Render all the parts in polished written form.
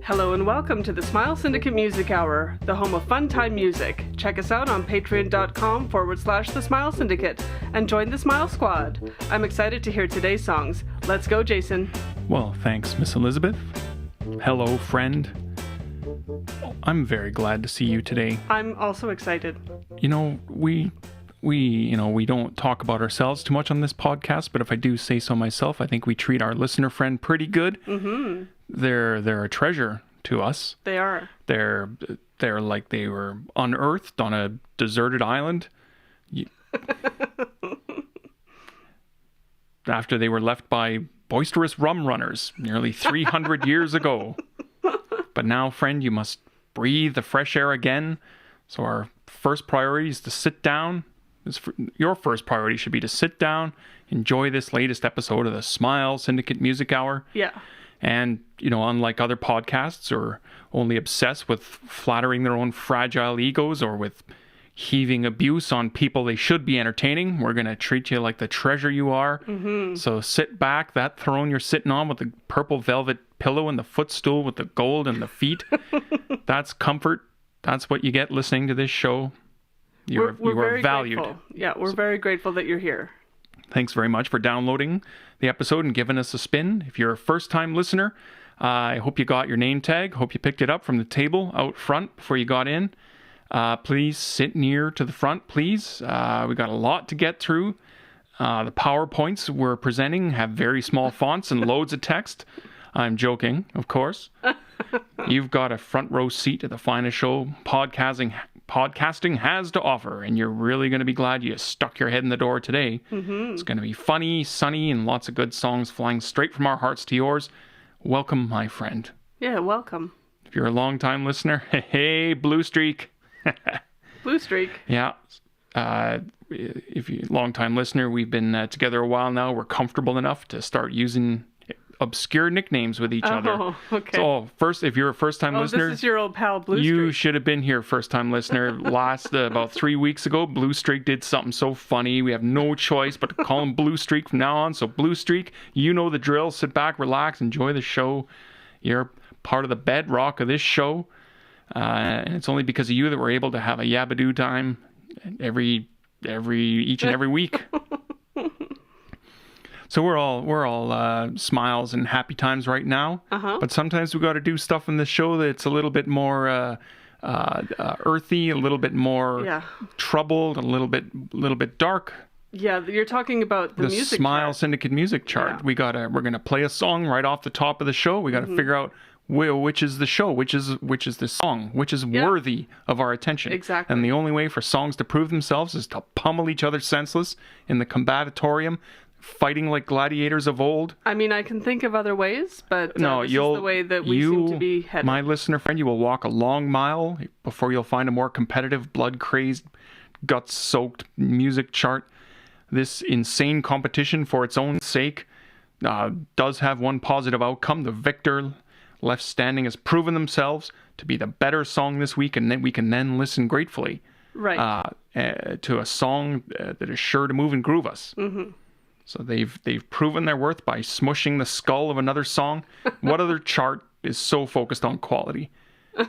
Hello and welcome to the Smile Syndicate Music Hour, the home of fun time music. Check us out on patreon.com/the Smile Syndicate and join the Smile Squad. I'm excited to hear today's songs. Let's go, Jason. Well, thanks, Miss Elizabeth. Hello, friend. I'm very glad to see you today. I'm also excited. You know, we don't talk about ourselves too much on this podcast, but if I do say so myself, I think we treat our listener friend pretty good. Mm-hmm. They're a treasure to us. They are. They're like they were unearthed on a deserted island. After they were left by boisterous rum runners nearly 300 years ago. But now, friend, you must breathe the fresh air again. So our first priority is to sit down. Your first priority should be to sit down, enjoy this latest episode of the Smile Syndicate Music Hour. Yeah. And, unlike other podcasts who are only obsessed with flattering their own fragile egos or with heaving abuse on people they should be entertaining, we're going to treat you like the treasure you are. Mm-hmm. So sit back, that throne you're sitting on with the purple velvet pillow and the footstool with the gold and the feet. That's comfort. That's what you get listening to this show. You are valued. Grateful. Yeah, we're very grateful that you're here. Thanks very much for downloading the episode and giving us a spin. If you're a first-time listener, I hope you got your name tag. Hope you picked it up from the table out front before you got in. Please sit near to the front, please. We got a lot to get through. The PowerPoints we're presenting have very small fonts and loads of text. I'm joking, of course. You've got a front row seat to the finest show podcasting has to offer, and you're really going to be glad you stuck your head in the door today. Mm-hmm. It's going to be funny, sunny, and lots of good songs flying straight from our hearts to yours. Welcome, my friend. Yeah, welcome. If you're a long-time listener, hey, Blue Streak. Blue Streak. Yeah. If you're a long-time listener, we've been together a while now. We're comfortable enough to start using obscure nicknames with each other. Oh, okay. So first, if you're a first-time listener, this is your old pal Blue Streak. You should have been here, first-time listener. About 3 weeks ago, Blue Streak did something so funny. We have no choice but to call him Blue Streak from now on. So Blue Streak, you know the drill. Sit back, relax, enjoy the show. You're part of the bedrock of this show. And it's only because of you that we're able to have a yabadoo time each and every week. So we're all smiles and happy times right now. Uh-huh. But sometimes we got to do stuff in the show that's a little bit more earthy, a little bit more troubled, a little bit dark. Yeah, you're talking about the music Smile chart. Syndicate music chart. Yeah. We're gonna play a song right off the top of the show. We got to figure out which is the show, which is the song, which is worthy of our attention. Exactly. And the only way for songs to prove themselves is to pummel each other senseless in the combatorium, fighting like gladiators of old. I mean, I can think of other ways, but this is the way that we seem to be headed. My listener friend, you will walk a long mile before you'll find a more competitive, blood-crazed, gut-soaked music chart. This insane competition, for its own sake, does have one positive outcome. The victor left standing has proven themselves to be the better song this week, and then we can then listen gratefully to a song that is sure to move and groove us. Mm-hmm. So they've proven their worth by smushing the skull of another song. What other chart is so focused on quality?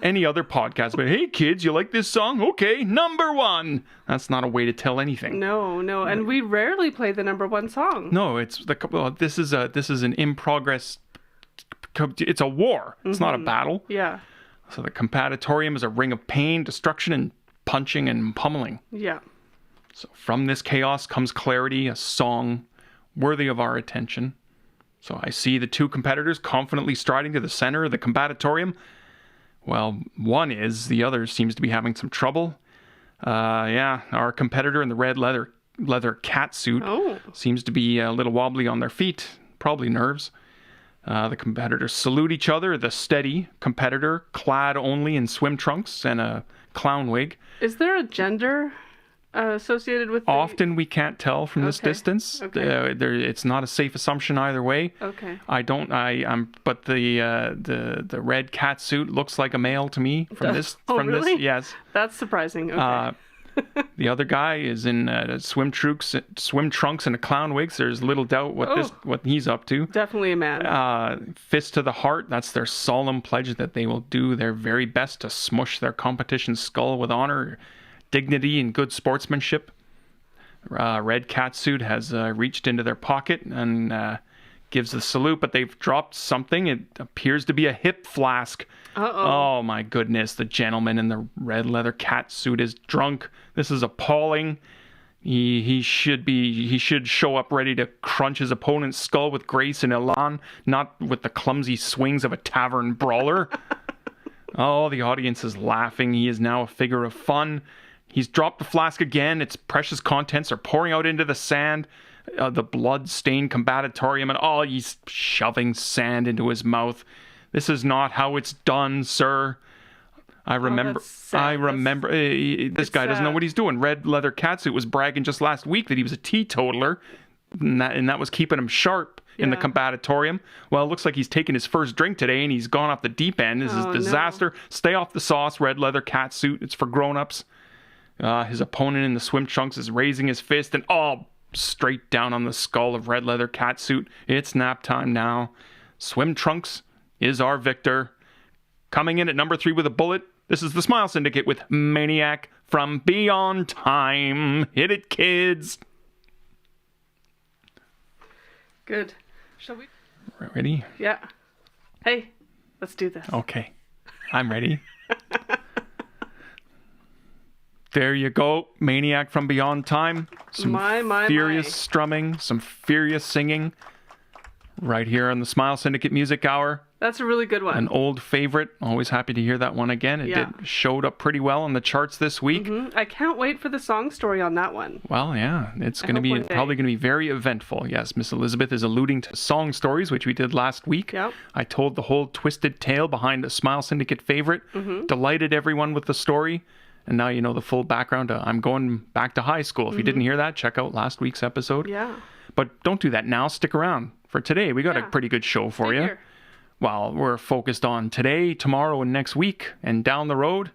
Any other podcast, but hey kids, you like this song? Okay, number one. That's not a way to tell anything. No, and we rarely play the number one song. No, this is an in progress. It's a war. It's not a battle. Yeah. So the compadatorium is a ring of pain, destruction, and punching and pummeling. Yeah. So from this chaos comes clarity, a song worthy of our attention. So I see the two competitors confidently striding to the center of the compadatorium. Well, one is, the other seems to be having some trouble. Our competitor in the red leather cat suit seems to be a little wobbly on their feet, probably nerves. The competitors salute each other. The steady competitor, clad only in swim trunks and a clown wig. Is there a gender associated with Often we can't tell from this distance. Okay. It's not a safe assumption either way. Okay. But the red cat suit looks like a male to me from this. Really? Yes. That's surprising. Okay. The other guy is in swim trunks and a clown wig. So there's little doubt what he's up to. Definitely a man. Fist to the heart. That's their solemn pledge that they will do their very best to smush their competition's skull with honor, dignity, and good sportsmanship. Red Catsuit has reached into their pocket and gives the salute, but they've dropped something. It appears to be a hip flask. Oh my goodness, the gentleman in the red leather catsuit is drunk. This is appalling. He should show up ready to crunch his opponent's skull with grace and elan, not with the clumsy swings of a tavern brawler. Oh, the audience is laughing. He is now a figure of fun. He's dropped the flask again. Its precious contents are pouring out into the sand. The blood-stained combatorium, and he's shoving sand into his mouth. This is not how it's done, sir. I remember. This guy doesn't know what he's doing. Red leather catsuit was bragging just last week that he was a teetotaler, and that was keeping him sharp in the combatorium. Well, it looks like he's taken his first drink today, and he's gone off the deep end. This is a disaster. No. Stay off the sauce, red leather catsuit. It's for grown-ups. His opponent in the swim trunks is raising his fist, and straight down on the skull of red leather catsuit. It's nap time now. Swim trunks is our victor. Coming in at number 3 with a bullet, this is the Smile Syndicate with Maniac from Beyond Time. Hit it, kids. Good. Shall we? Ready? Yeah. Hey, let's do this. Okay. I'm ready. There you go, Maniac from Beyond Time. Some furious strumming, some furious singing. Right here on the Smile Syndicate Music Hour. That's a really good one. An old favorite. Always happy to hear that one again. It showed up pretty well on the charts this week. Mm-hmm. I can't wait for the song story on that one. Well, yeah, it's going to be probably going to be very eventful. Yes, Miss Elizabeth is alluding to song stories, which we did last week. Yep. I told the whole twisted tale behind the Smile Syndicate favorite. Mm-hmm. Delighted everyone with the story. And now you know the full background. I'm going back to high school. If you didn't hear that, check out last week's episode. Yeah. But don't do that now. Stick around. For today, we got a pretty good show for you. Well, we're focused on today, tomorrow, and next week. And down the road,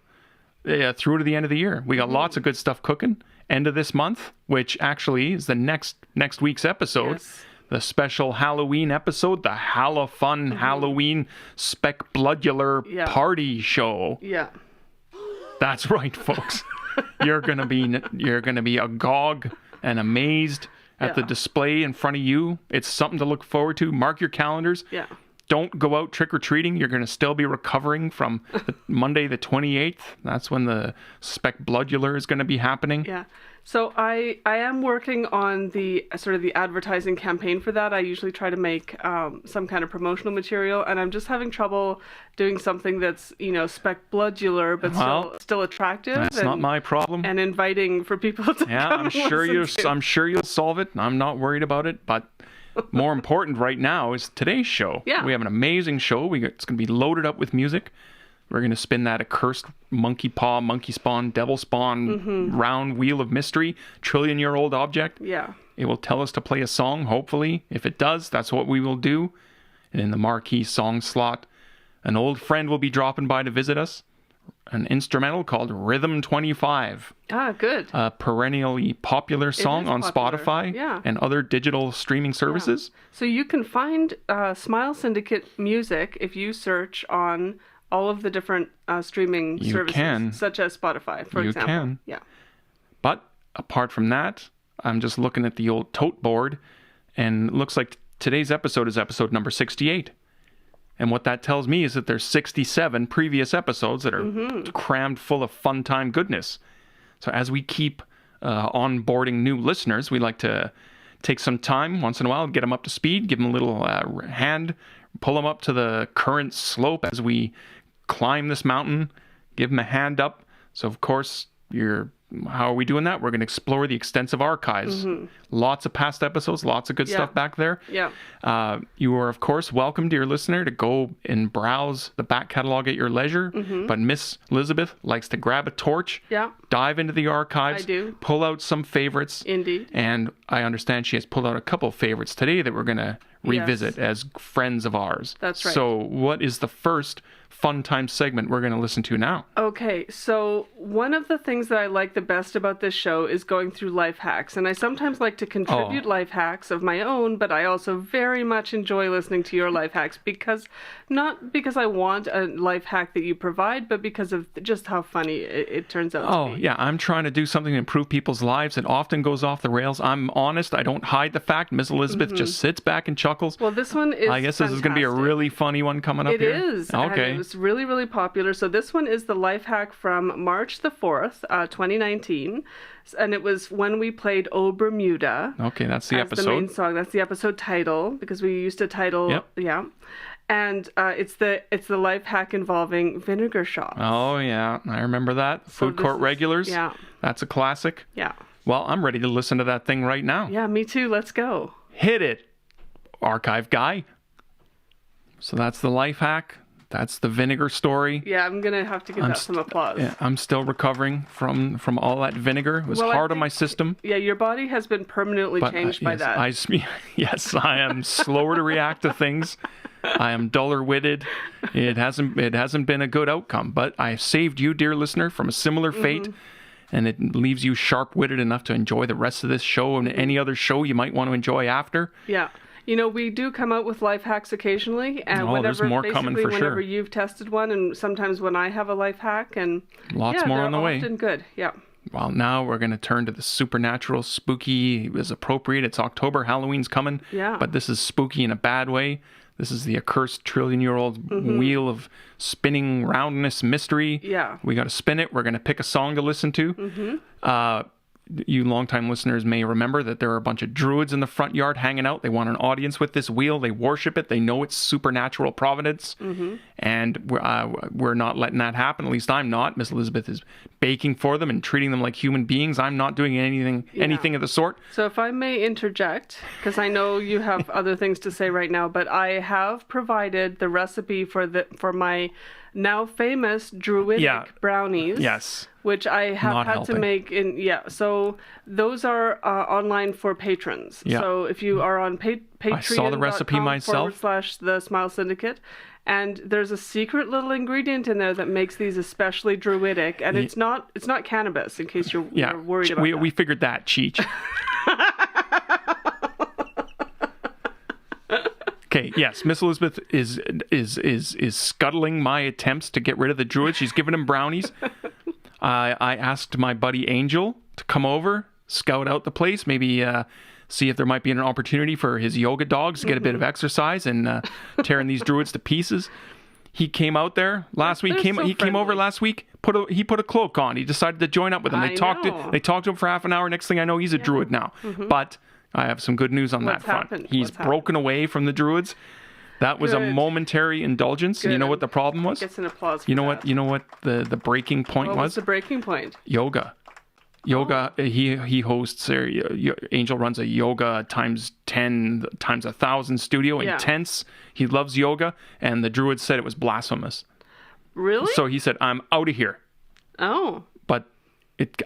through to the end of the year. We got lots of good stuff cooking. End of this month, which actually is the next week's episode. Yes. The special Halloween episode, the Hallafun Halloween Specblodular Party Show. Yeah. That's right, folks. You're gonna be agog and amazed at the display in front of you. It's something to look forward to. Mark your calendars. Yeah. Don't go out trick-or-treating. You're going to still be recovering from Monday the 28th. That's when the Specblodular is going to be happening. Yeah. So I am working on the sort of the advertising campaign for that. I usually try to make some kind of promotional material, and I'm just having trouble doing something that's, Specblodular, but still attractive. That's not my problem. And inviting for people to come I'm sure you'll solve it. I'm not worried about it, but more important right now is today's show. Yeah. We have an amazing show. It's going to be loaded up with music. We're going to spin that accursed monkey paw, monkey spawn, devil spawn, round wheel of mystery, trillion-year-old object. Yeah. It will tell us to play a song, hopefully. If it does, that's what we will do. And in the marquee song slot, an old friend will be dropping by to visit us. An instrumental called Rhythm 25. Ah, good. A perennially popular song on Spotify and other digital streaming services. Yeah. So you can find Smile Syndicate music if you search on all of the different streaming services, such as Spotify, for example. You can. Yeah. But apart from that, I'm just looking at the old tote board, and it looks like today's episode is episode number 68. And what that tells me is that there's 67 previous episodes that are crammed full of fun time goodness. So as we keep onboarding new listeners, we like to take some time once in a while, get them up to speed, give them a little hand, pull them up to the current slope as we climb this mountain, give them a hand up. So, of course, how are we doing that? We're going to explore the extensive archives. Lots of past episodes, lots of good stuff back there. Yeah. You are, of course, welcome, dear listener, to go and browse the back catalog at your leisure. But Miss Elizabeth likes to grab a torch, dive into the archives, I do. Pull out some favorites. Indeed. And I understand she has pulled out a couple of favorites today that we're going to revisit as friends of ours. That's right. So what is the first fun time segment we're going to listen to now? Okay, so one of the things that I like the best about this show is going through life hacks. And I sometimes like to contribute life hacks of my own, but I also very much enjoy listening to your life hacks not because I want a life hack that you provide, but because of just how funny it turns out to be. Yeah, I'm trying to do something to improve people's lives. It often goes off the rails. I'm honest. I don't hide the fact. Miss Elizabeth just sits back and chuckles. Well, this one is I guess this is going to be a really funny one coming up here. It is. Okay. And it was really, really popular. So this one is the life hack from March the 4th, 2019. And it was when we played Oh Bermuda. Okay, that's the episode. The main song. That's the episode title, because we used to title. Yep. Yeah. And it's the life hack involving vinegar shots. Oh, yeah. I remember that. Food court regulars. Yeah. That's a classic. Yeah. Well, I'm ready to listen to that thing right now. Yeah, me too. Let's go. Hit it, archive guy. So that's the life hack. That's the vinegar story. Yeah, I'm going to have to give that some applause. Yeah, I'm still recovering from all that vinegar. It was hard on my system. Yeah, your body has been permanently changed by that. Yes, I am slower to react to things. I am duller witted. It hasn't been a good outcome, but I saved you, dear listener, from a similar fate. And it leaves you sharp-witted enough to enjoy the rest of this show and any other show you might want to enjoy after. Yeah. You know, we do come out with life hacks occasionally, and there's more coming for whenever sure. You've tested one, and sometimes when I have a life hack, and lots more on the way. They're often good. Yeah. Well, now we're going to turn to the supernatural, spooky is appropriate. It's October, Halloween's coming. Yeah. But this is spooky in a bad way. This is the accursed trillion-year-old wheel of spinning roundness mystery. Yeah. We got to spin it. We're going to pick a song to listen to. You longtime listeners may remember that there are a bunch of druids in the front yard hanging out. They want an audience with this wheel. They worship it. They know it's supernatural providence. And we're not letting that happen. At least I'm not. Miss Elizabeth is baking for them and treating them like human beings. I'm not doing anything of the sort. So if I may interject, because I know you have other things to say right now, but I have provided the recipe for my now famous druidic brownies. Yes. Which I have had to make so those are online for patrons. Yeah. So if you are on Patreon, I saw the recipe myself. /the Smile Syndicate, and there's a secret little ingredient in there that makes these especially druidic, and it's not cannabis, in case you're worried about that. We figured that, Cheech. Okay, yes, Miss Elizabeth is scuttling my attempts to get rid of the druid. She's giving him brownies. I asked my buddy Angel to come over, scout out the place, maybe see if there might be an opportunity for his yoga dogs to get a bit of exercise and tearing these druids to pieces. He came out there last week. He came over last week. He put a cloak on. He decided to join up with them. They talked to him for half an hour. Next thing I know, he's a druid now. But I have some good news on that front. He's broken away from the druids. That was a momentary indulgence. Good. You know what the problem was? Gets an applause for You know what the breaking point was? What was the breaking point? Yoga. He hosts Angel runs a yoga times 10 times 1,000 studio. Intense. He loves yoga, and the druids said it was blasphemous. Really? So he said, "I'm out of here." Oh. But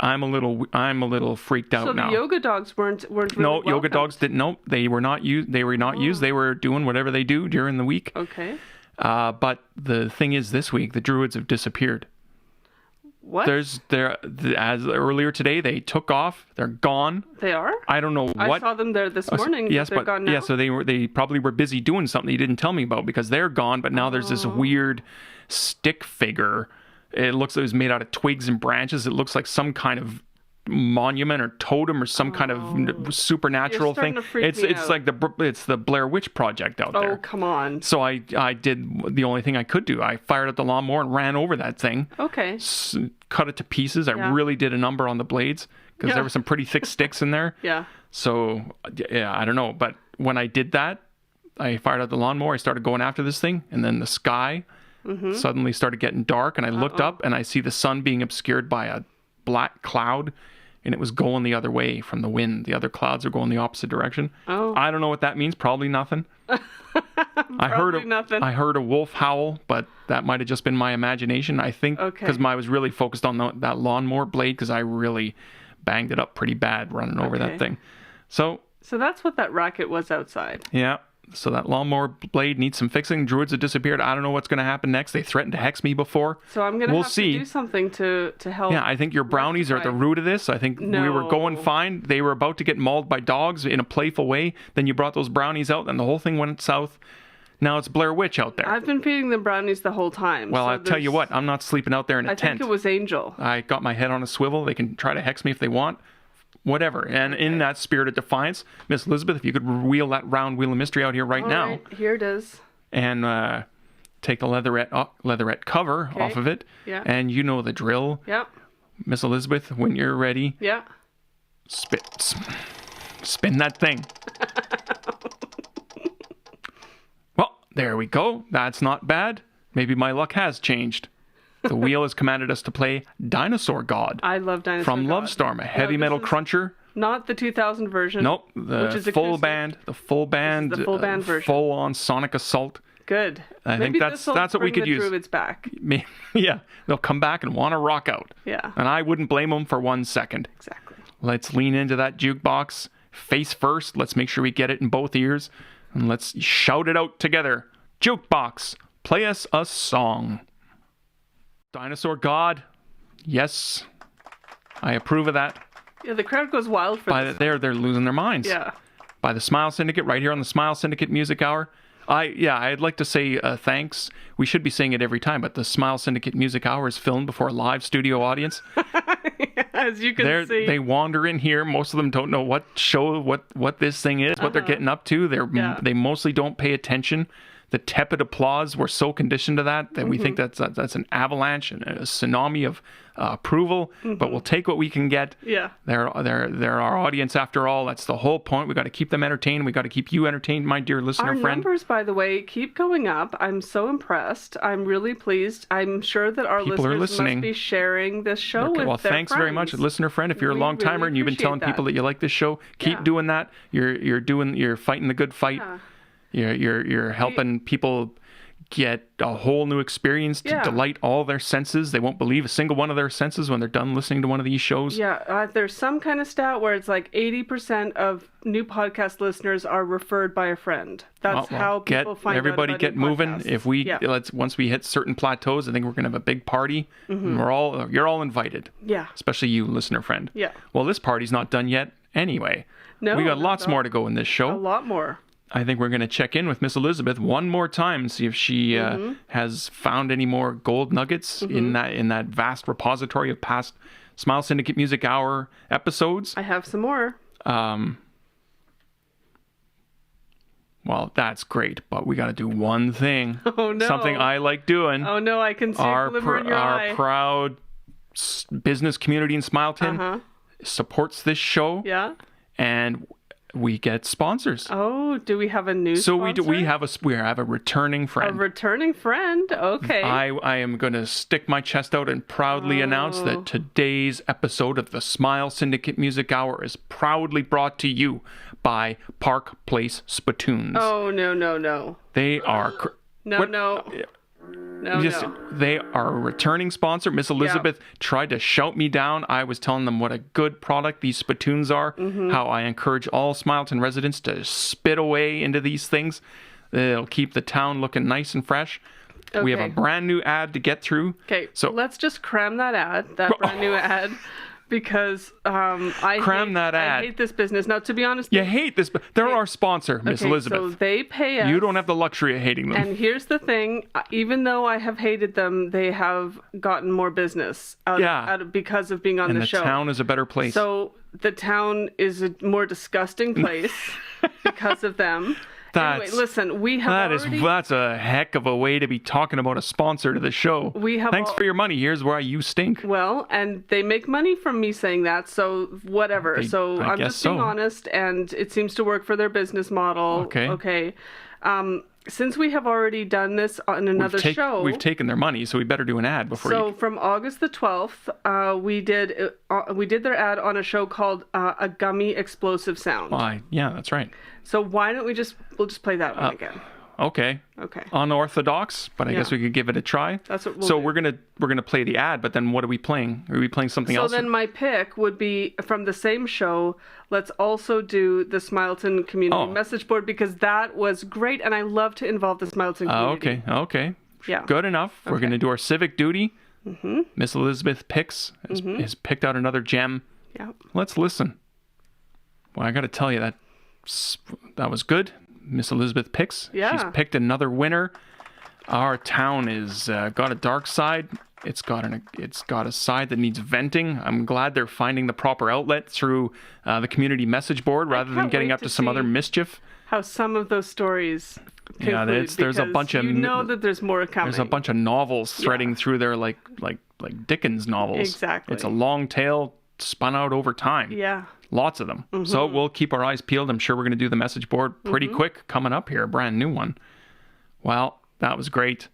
I'm a little freaked out now. So the yoga dogs weren't really No, welcomed. yoga dogs didn't. No, they were not used. They were not used. They were doing whatever they do during the week. Okay. But the thing is, this week the druids have disappeared. What? As earlier today, they took off. They're gone. They are? I don't know what. I saw them there this morning. Yes, they're gone now? yeah. So they probably were busy doing something you didn't tell me about, because they're gone. But now there's this weird stick figure. It looks like it was made out of twigs and branches. It looks like some kind of monument or totem or some kind of supernatural thing. It's like the Blair Witch Project out there. Oh, come on. So I did the only thing I could do. I fired up the lawnmower and ran over that thing. Okay. Cut it to pieces. I really did a number on the blades, because there were some pretty thick sticks in there. Yeah. So yeah, I don't know. But when I did that, I fired up the lawnmower. I started going after this thing, and then the sky suddenly started getting dark, and I looked up and I see the sun being obscured by a black cloud, and it was going the other way from the wind. The other clouds are going the opposite direction. Oh. I don't know what that means. Probably nothing. I heard a wolf howl, but that might have just been my imagination. I think because I was really focused on that lawnmower blade, because I really banged it up pretty bad running over that thing. So that's what that racket was outside. Yeah. So that lawnmower blade needs some fixing. Druids have disappeared. I don't know what's going to happen next. They threatened to hex me before. So I'm going to have to do something to help. Yeah, I think your brownies are at the root of this. I think we were going fine. They were about to get mauled by dogs in a playful way. Then you brought those brownies out, and the whole thing went south. Now it's Blair Witch out there. I've been feeding them brownies the whole time. Well, I'll tell you what. I'm not sleeping out there in a tent. I think it was Angel. I got my head on a swivel. They can try to hex me if they want. Whatever. And in that spirit of defiance, Miss Elizabeth, if you could wheel that round wheel of mystery out here right now. Right, here it is. And take the leatherette cover off of it. Yeah. And you know the drill. Yep. Miss Elizabeth, when you're ready. Yeah. Spin that thing. Well, there we go. That's not bad. Maybe my luck has changed. The wheel has commanded us to play Dinosaur God. I love Dinosaur from God. Lovestorm, a heavy metal cruncher. Not the 2000 version. Nope, the full band. The full band. The full band version. Full on Sonic Assault. Good. I think that's what we could use. Druids back. Yeah, they'll come back and want to rock out. Yeah. And I wouldn't blame them for 1 second. Exactly. Let's lean into that jukebox face first. Let's make sure we get it in both ears, and let's shout it out together. Jukebox, play us a song. Dinosaur God, yes, I approve of that. Yeah, the crowd goes wild for this. They're losing their minds. Yeah. By the Smile Syndicate, right here on the Smile Syndicate Music Hour. I'd like to say thanks. We should be saying it every time, but the Smile Syndicate Music Hour is filmed before a live studio audience. As you can see. They wander in here. Most of them don't know what this thing is, what they're getting up to. They mostly don't pay attention. The tepid applause, we're so conditioned to that we think that's an avalanche and a tsunami of approval. But we'll take what we can get. Yeah, they're our audience after all. That's the whole point. We got to keep them entertained. We got to keep you entertained, my dear listener friend. Our numbers, by the way, keep going up. I'm so impressed. I'm really pleased. I'm sure that our listeners must be sharing this show with their thanks friends. very much, listener friend. If you're a long timer and you've been telling people that you like this show, keep doing that. You're fighting the good fight. Yeah. You're helping people get a whole new experience to delight all their senses. They won't believe a single one of their senses when they're done listening to one of these shows. Yeah, there's some kind of stat where it's like 80% of new podcast listeners are referred by a friend. That's how people find everybody out about get new moving. podcasts. If once we hit certain plateaus, I think we're gonna have a big party. And you're all invited. Yeah. Especially you, listener friend. Yeah. Well, this party's not done yet anyway. No. We got lots more to go in this show. A lot more. I think we're going to check in with Miss Elizabeth one more time, see if she has found any more gold nuggets in that vast repository of past Smile Syndicate Music Hour episodes. I have some more. Well, that's great, but we got to do one thing. Oh, no. Something I like doing. Oh, no, I can see a glimmer in your eye. Our proud business community in Smileton supports this show. Yeah. And we get sponsors. Oh, do we have a new sponsor? We have a returning friend. A returning friend? Okay. I am going to stick my chest out and proudly announce that today's episode of the Smile Syndicate Music Hour is proudly brought to you by Park Place Spittoons. Oh, no. They are... No. They are a returning sponsor. Miss Elizabeth tried to shout me down. I was telling them what a good product these spittoons are, how I encourage all Smileton residents to spit away into these things. It'll keep the town looking nice and fresh. Okay. We have a brand new ad to get through. Okay, so let's just cram that brand new ad. Because I hate this business. Now, to be honest... You hate this, but they're our sponsor, Miss Elizabeth. So they pay us. You don't have the luxury of hating them. And here's the thing. Even though I have hated them, they have gotten more business out because of being on the show. And the town is a better place. So the town is a more disgusting place because of them. Anyway, listen, we have that's a heck of a way to be talking about a sponsor to the show. Thanks for your money. Here's why you stink. Well, and they make money from me saying that, so whatever. I'm just being honest, and it seems to work for their business model. Okay. Since we have already done this on another show... We've taken their money, so we better do an ad before So from August the 12th, we did their ad on a show called A Gummy Explosive Sound. Yeah, that's right. So why don't we'll just play that one again. Okay. Okay. Unorthodox, but I guess we could give it a try. That's what we'll so do. we're gonna play the ad, but then what are we playing? Are we playing something else? So then my pick would be from the same show. Let's also do the Smileton community message board, because that was great, and I love to involve the Smileton community. Okay. Yeah. Good enough. We're gonna do our civic duty. Mm-hmm. Miss Elizabeth picks has picked out another gem. Yeah. Let's listen. Well, I got to tell you that was good. Miss Elizabeth picks. Yeah. She's picked another winner. Our town is got a dark side. It's got a side that needs venting. I'm glad they're finding the proper outlet through the community message board rather than getting up to some other mischief. How some of those stories conclude, there's a bunch of that there's more coming. There's a bunch of novels threading through there like Dickens novels. Exactly. It's a long tale spun out over time. Yeah. Lots of them. So we'll keep our eyes peeled. I'm sure we're going to do the message board pretty quick coming up here. A brand new one. Well, that was great.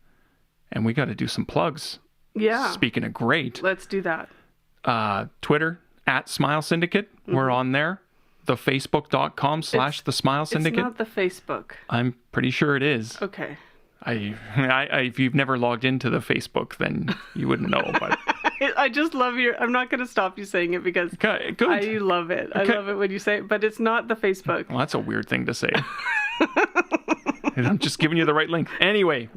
And we got to do some plugs. Yeah. Speaking of great. Let's do that. Twitter, @Smile Syndicate. We're on there. The Facebook.com/The Smile Syndicate. It's not the Facebook. I'm pretty sure it is. Okay. If you've never logged into the Facebook, then you wouldn't know. But I just love I'm not going to stop you saying it because good. I love it. I love it when you say it, but it's not the Facebook. Well, that's a weird thing to say. I'm just giving you the right link. Anyway,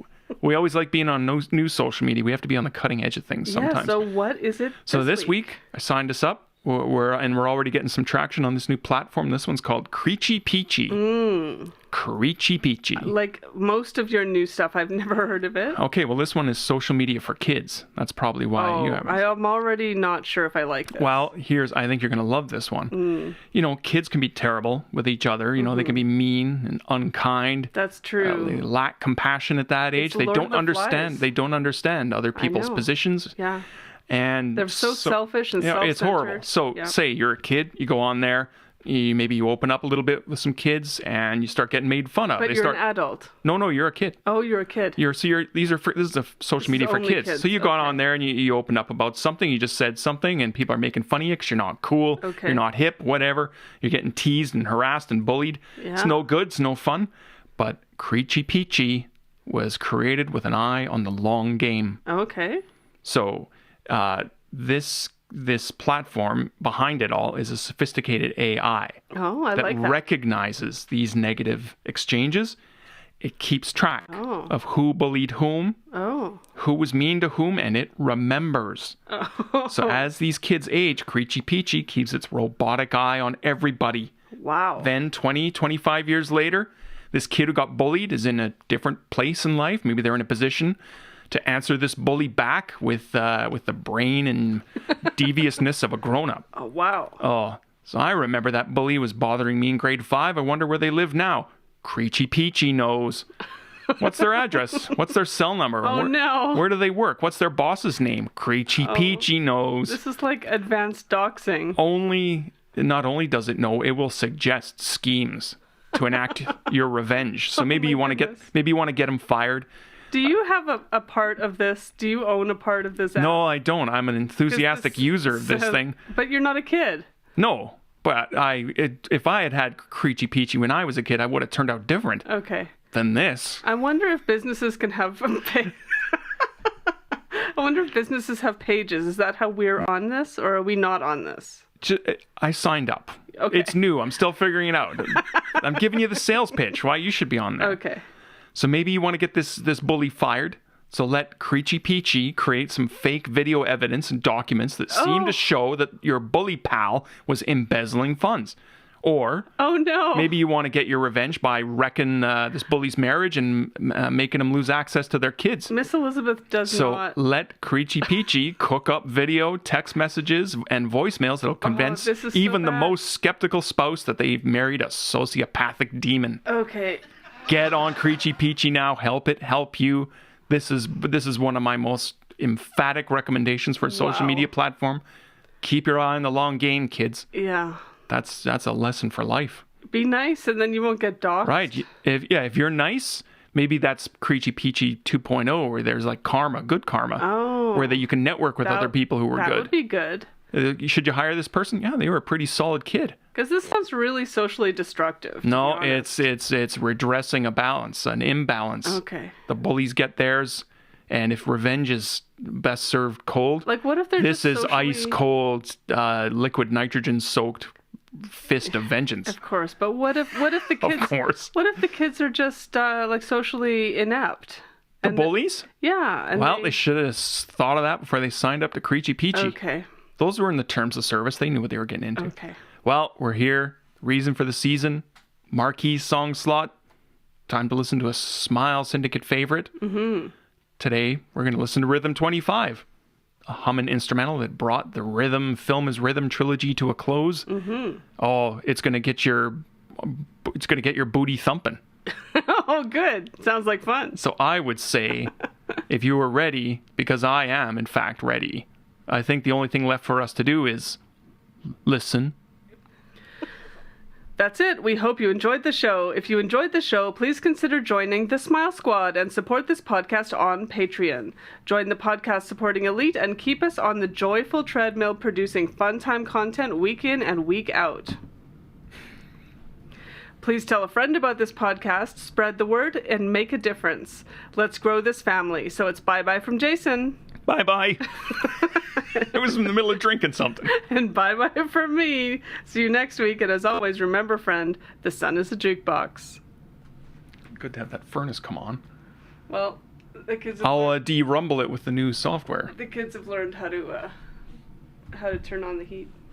we always like being on new social media. We have to be on the cutting edge of things sometimes. Yeah, so what is it So this week, I signed us up. We're already getting some traction on this new platform. This one's called Creechy Peachy. Creechy Peachy. Like most of your new stuff, I've never heard of it. Okay, well, this one is social media for kids. That's probably why you haven't. I'm already not sure if I like this. Well, I think you're going to love this one. You know, kids can be terrible with each other. You know, they can be mean and unkind. That's true. They lack compassion at that age. They don't understand. They don't understand other people's positions. Yeah. And they're so selfish and self-centered. It's horrible. So say you're a kid, you go on there, maybe you open up a little bit with some kids and you start getting made fun of. But you're an adult. No, you're a kid. Oh, you're a kid. This is a social media for kids. So you go on there and you open up about something, you just said something and people are making fun of you because you're not cool, you're not hip, whatever. You're getting teased and harassed and bullied. Yeah. It's no good, it's no fun. But Creechy Peachy was created with an eye on the long game. Okay. So this platform behind it all is a sophisticated AI that recognizes these negative exchanges. It keeps track of who bullied whom, who was mean to whom, and it remembers. So as these kids age, Creechy Peachy keeps its robotic eye on everybody. Wow. Then 20, 25 years later, this kid who got bullied is in a different place in life. Maybe they're in a position to answer this bully back with the brain and deviousness of a grown-up. Oh, wow. Oh, so I remember that bully was bothering me in grade 5. I wonder where they live now. Creechy Peachy knows. What's their address? What's their cell number? Oh, no. Where do they work? What's their boss's name? Creechy Peachy knows. This is like advanced doxing. Not only does it know, it will suggest schemes to enact your revenge. So maybe you want to get him fired. Do you have a part of this? Do you own a part of this app? No, I don't. I'm an enthusiastic user of this thing. But you're not a kid. No, but if I had Creechy Peachy when I was a kid, I would have turned out different. Okay. Than this. I wonder if businesses can have I wonder if businesses have pages. Is that how we're on this, or are we not on this? I signed up. Okay. It's new. I'm still figuring it out. I'm giving you the sales pitch. Why you should be on there. Okay. So maybe you want to get this bully fired. So let Creechy Peachy create some fake video evidence and documents that seem to show that your bully pal was embezzling funds. Or maybe you want to get your revenge by wrecking this bully's marriage and making him lose access to their kids. Miss Elizabeth does not. So let Creechy Peachy cook up video, text messages, and voicemails that'll convince even the most skeptical spouse that they've married a sociopathic demon. Okay. Get on Creechy Peachy now. Help it help you. This is one of my most emphatic recommendations for a social media platform. Keep your eye on the long game, kids. Yeah. That's a lesson for life. Be nice, and then you won't get doxxed. Right. If you're nice, maybe that's Creechy Peachy 2.0, where there's like karma, good karma. Oh. Where you can network with other people who are good. That would be good. Should you hire this person? Yeah, they were a pretty solid kid. Because this sounds really socially destructive. No, it's redressing a balance, an imbalance. Okay. The bullies get theirs, and if revenge is best served cold, Like, what if they're this just is ice cold, liquid nitrogen soaked fist of vengeance. Of course, but what if the kids? Of course. What if the kids are just like socially inept? The bullies? Yeah. And Well, they should have thought of that before they signed up to Creechy Peachy. Okay. Those were in the terms of service. They knew what they were getting into. Okay. Well, we're here. Reason for the season. Marquee song slot. Time to listen to a Smile Syndicate favorite. Mm-hmm. Today, we're going to listen to Rhythm 25, a humming instrumental that brought the Film is Rhythm trilogy to a close. Mm-hmm. Oh, it's going to get your booty thumping. Oh, good. Sounds like fun. So I would say, if you were ready, because I am, in fact, ready, I think the only thing left for us to do is listen. That's it. We hope you enjoyed the show. If you enjoyed the show, please consider joining the Smile Squad and support this podcast on Patreon. Join the podcast supporting elite and keep us on the joyful treadmill producing fun time content week in and week out. Please tell a friend about this podcast, spread the word, and make a difference. Let's grow this family. So it's bye-bye from Jason. Bye-bye. I was in the middle of drinking something. And bye-bye from me. See you next week. And as always, remember, friend, the sun is a jukebox. Good to have that furnace come on. Well, the kids. I'll de-rumble it with the new software. The kids have learned how to turn on the heat.